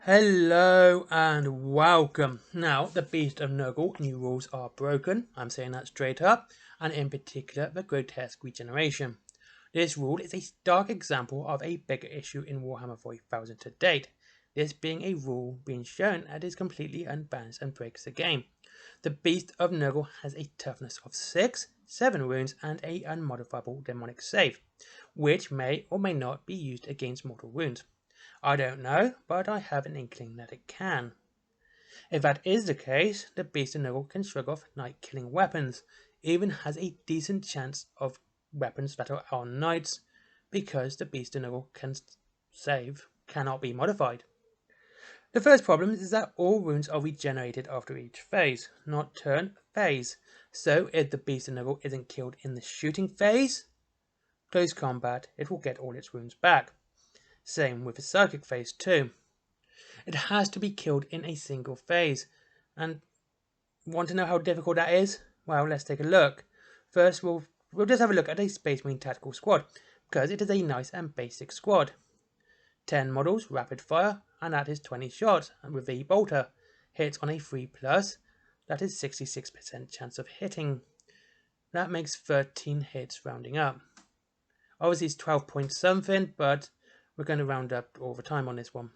Hello and welcome. Now, the Beast of Nurgle new rules are broken. I'm saying that straight up, and in particular, the grotesque regeneration. This rule is a stark example of a bigger issue in Warhammer 40,000 to date. This being a rule being shown that is completely unbalanced and breaks the game. The Beast of Nurgle has a toughness of 6, 7 wounds, and a unmodifiable demonic save, which may or may not be used against mortal wounds. I don't know, but I have an inkling that it can. If that is the case, the Beast of Nurgle can shrug off night-killing weapons, even has a decent chance of weapons that are on knights, because the Beast of Nurgle cannot be modified. The first problem is that all wounds are regenerated after each phase, not turn, phase. So if the Beast of Nurgle isn't killed in the shooting phase, close combat, it will get all its wounds back. Same with the psychic phase too. It has to be killed in a single phase. And want to know how difficult that is? Well, let's take a look. First, we'll just have a look at a Space Marine tactical squad, because it is a nice and basic squad. 10 models, rapid fire, and that is 20 shots, and with the bolter. Hits on a 3+, that is 66% chance of hitting. That makes 13 hits rounding up. Obviously it's 12 point something, but we're going to round up all the time on this one.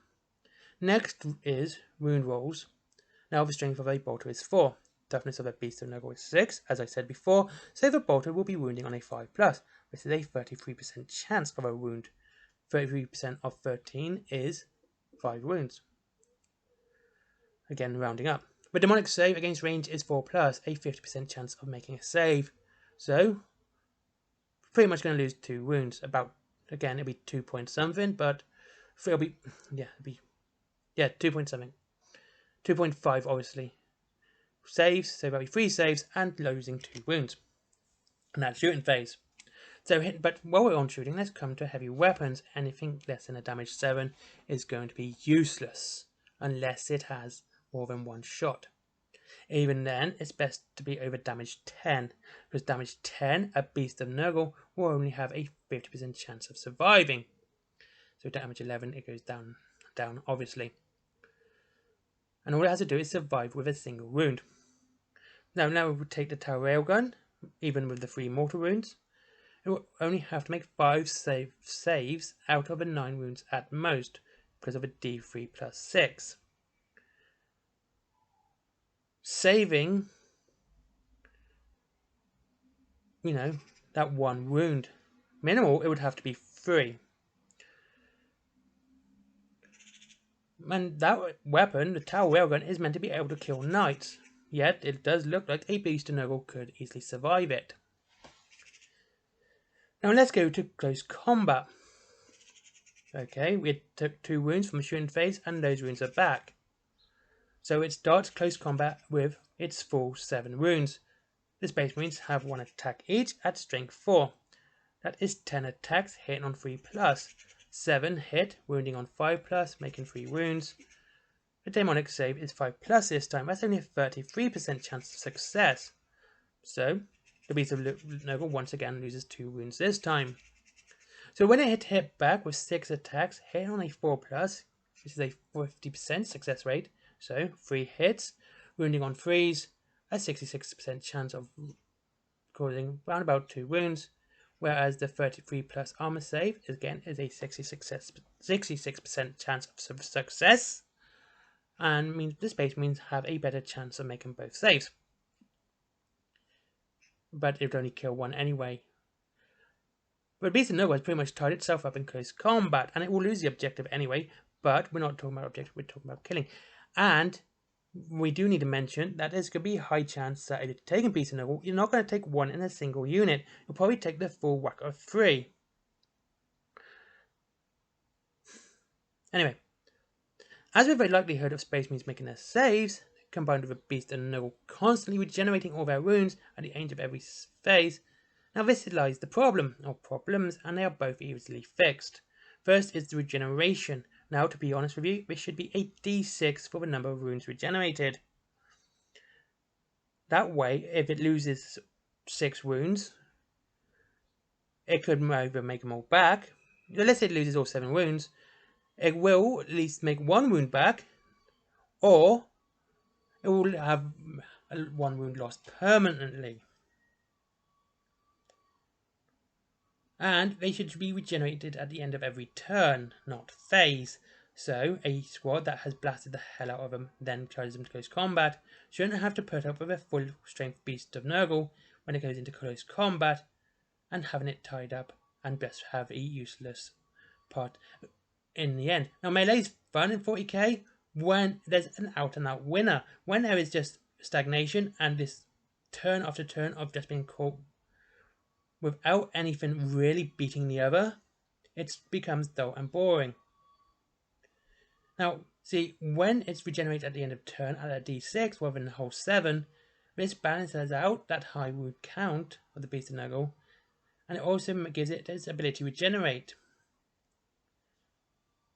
Next is wound rolls. Now the strength of a bolter is 4. Toughness of a Beast of Nurgle is 6, as I said before, so the bolter will be wounding on a 5+, which is a 33% chance of a wound. 33% of 13 is 5 wounds. Again, rounding up. The demonic save against range is 4+, a 50% chance of making a save. So, pretty much going to lose 2 wounds. Again, it'll be 2 point something, but it'll be 2 point something. 2.5 obviously. Saves, so that'll be 3 saves and losing 2 wounds. And that's shooting phase. But while we're on shooting, let's come to heavy weapons. Anything less than a damage 7 is going to be useless, unless it has more than 1 shot. Even then, it's best to be over damage 10, because damage 10, a Beast of Nurgle will only have a 50% chance of surviving. So damage 11, it goes down obviously. And all it has to do is survive with a single wound. Now we will take the Tower Railgun, even with the 3 mortal wounds. It will only have to make 5 saves out of the 9 wounds at most, because of a D3 plus 6. Saving, that 1 wound. Minimal, it would have to be 3. And that weapon, the Tower Railgun, is meant to be able to kill knights. Yet, it does look like a Beast of Nurgle could easily survive it. Now let's go to close combat. Okay, we took 2 wounds from the shooting phase, and those wounds are back. So it starts close combat with its full 7 wounds. The Space Marines have 1 attack each at strength 4. That is 10 attacks hitting on 3+, 7 hit, wounding on 5+, making 3 wounds. The demonic save is 5+ this time. That's only a 33% chance of success. So the Beast of Nurgle once again loses 2 wounds this time. So when it hit back with 6 attacks, hitting on a 4+, which is a 50% success rate, so 3 hits, wounding on 3s, a 66% chance of causing around about 2 wounds, whereas the 33+ armor save is a 66% chance of success, and means the Space Marines have a better chance of making both saves. But it would only kill 1 anyway. But Beast of Nurgle has pretty much tied itself up in close combat, and it will lose the objective anyway, but we're not talking about objective, we're talking about killing. And we do need to mention that there's going to be a high chance that if you're taking Beast of Nurgle, you're not going to take 1 in a single unit. You'll probably take the full whack of 3. Anyway, as with the likelihood of Space Marines making their saves, combined with a Beast of Nurgle constantly regenerating all their wounds at the end of every phase, now this lies the problem, or problems, and they are both easily fixed. First is the regeneration. Now, to be honest with you, this should be a D6 for the number of wounds regenerated. That way, if it loses 6 wounds, it could either make them all back. Let's say it loses all 7 wounds. it will at least make 1 wound back, or it will have 1 wound lost permanently. And they should be regenerated at the end of every turn, not phase. So a squad that has blasted the hell out of them, then charges them to close combat, shouldn't have to put up with a full strength beast of Nurgle when it goes into close combat, and having it tied up and just have a useless part in the end. Now melee's fun in 40k when there's an out and out winner. When there is just stagnation and this turn after turn of just being caught without anything really beating the other, it becomes dull and boring. Now, see, when it's regenerated at the end of turn at a d6 rather than the whole 7, this balances out that high wound count of the Beast of Nurgle, and it also gives it its ability to regenerate.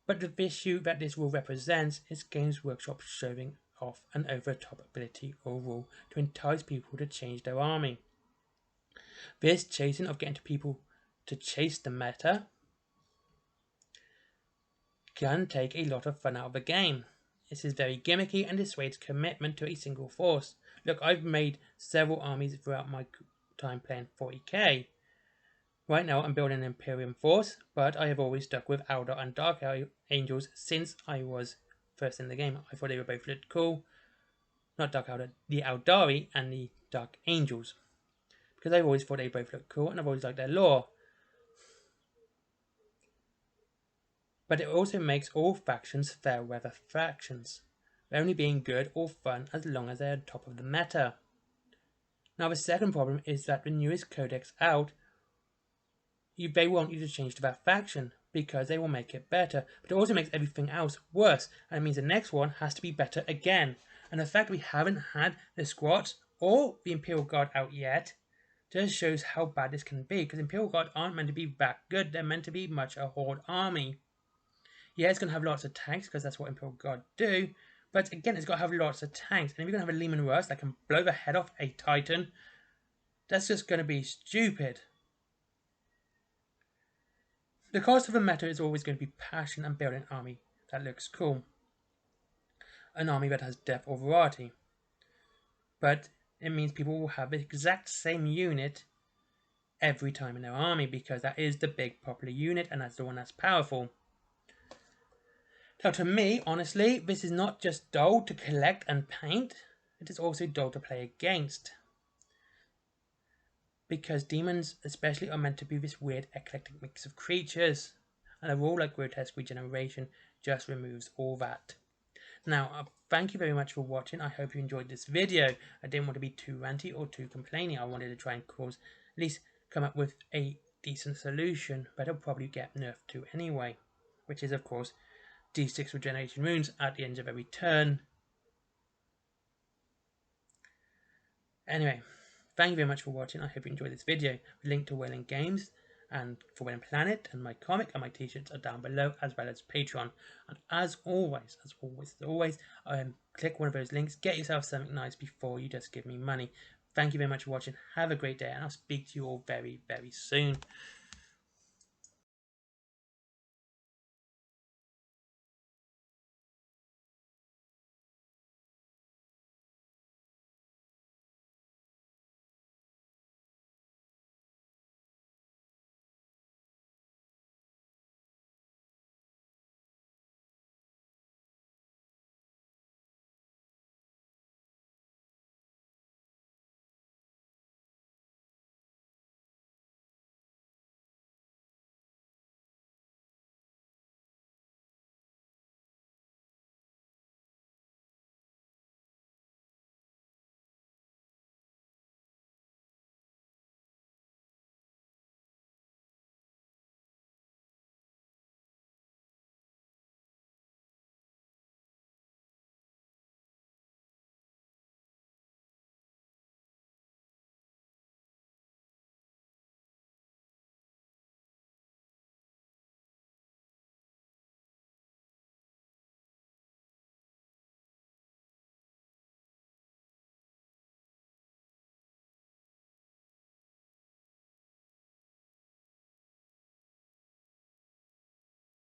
But the issue that this rule represents is Games Workshop showing off an over-the-top ability or rule to entice people to change their army. This chasing of getting people to chase the meta can take a lot of fun out of the game. This is very gimmicky and dissuades commitment to a single force. Look, I've made several armies throughout my time playing 40k. Right now I'm building an Imperium force, but I have always stuck with Eldar and Dark Angels since I was first in the game. I thought they were both looked cool. Not Dark Eldar, the Eldari and the Dark Angels. Because I always thought they both looked cool and I've always liked their lore. But it also makes all factions fair weather factions, only being good or fun as long as they're on top of the meta. Now the second problem is that the newest codex out, they want you to change to that faction because they will make it better, but it also makes everything else worse, and it means the next one has to be better again. And the fact we haven't had the squads or the Imperial Guard out yet just shows how bad this can be, because Imperial Guard aren't meant to be that good, they're meant to be much a horde army. Yeah, it's going to have lots of tanks because that's what Imperial Guard do, but again, it's got to have lots of tanks, and if you're going to have a Leman Russ that can blow the head off a Titan, that's just going to be stupid. The cost of a meta is always going to be passion and building an army that looks cool. An army that has depth or variety. But it means people will have the exact same unit every time in their army because that is the big popular unit and that's the one that's powerful. Now to me, honestly, this is not just dull to collect and paint, it is also dull to play against. Because demons especially are meant to be this weird eclectic mix of creatures, and a rule like grotesque regeneration just removes all that. Now, thank you very much for watching. I hope you enjoyed this video. I didn't want to be too ranty or too complaining. I wanted to try and at least come up with a decent solution, but it'll probably get nerfed to anyway, which is of course D6 regeneration runes at the end of every turn. Anyway, thank you very much for watching. I hope you enjoyed this video. The link to Whaling Games and Forbidden Planet and my comic and my t-shirts are down below, as well as Patreon. And as always, click one of those links, get yourself something nice before you just give me money. Thank you very much for watching. Have a great day, and I'll speak to you all very, very soon.